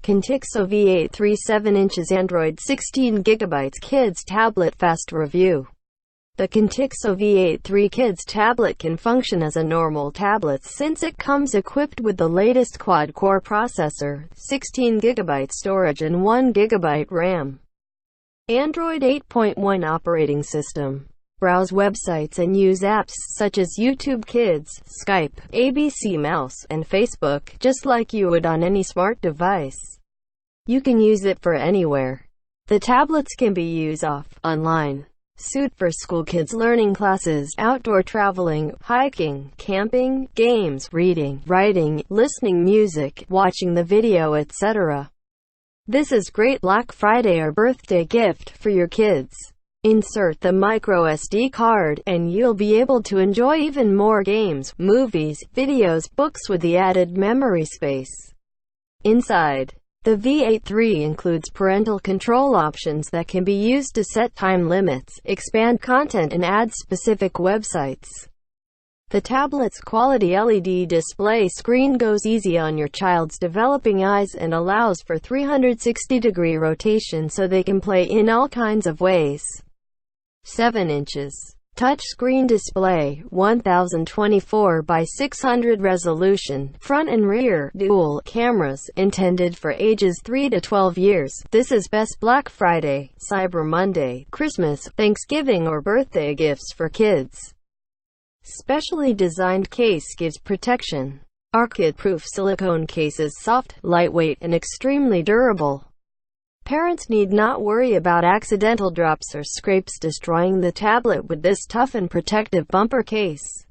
Contixo V8-3 7 inches Android 16GB Kids Tablet Fast Review. The Contixo V8-3 Kids tablet can function as a normal tablet since it comes equipped with the latest quad-core processor, 16GB storage and 1GB RAM. Android 8.1 operating system. Browse websites and use apps such as YouTube Kids, Skype, ABC Mouse, and Facebook, just like you would on any smart device. You can use it for anywhere. The tablets can be used online. Suit for school kids learning classes, outdoor traveling, hiking, camping, games, reading, writing, listening music, watching the video, etc. This is great Black Friday or birthday gift for your kids. Insert the microSD card, and you'll be able to enjoy even more games, movies, videos, books with the added memory space. Inside, the V8-3 includes parental control options that can be used to set time limits, expand content, and add specific websites. The tablet's quality LED display screen goes easy on your child's developing eyes and allows for 360-degree rotation so they can play in all kinds of ways. 7 inches. Touchscreen display, 1024 by 600 resolution, front and rear, dual cameras, intended for ages 3 to 12 years. This is best Black Friday, Cyber Monday, Christmas, Thanksgiving or birthday gifts for kids. Specially designed case gives protection. Arcade-proof silicone case is soft, lightweight, and extremely durable. Parents need not worry about accidental drops or scrapes destroying the tablet with this tough and protective bumper case.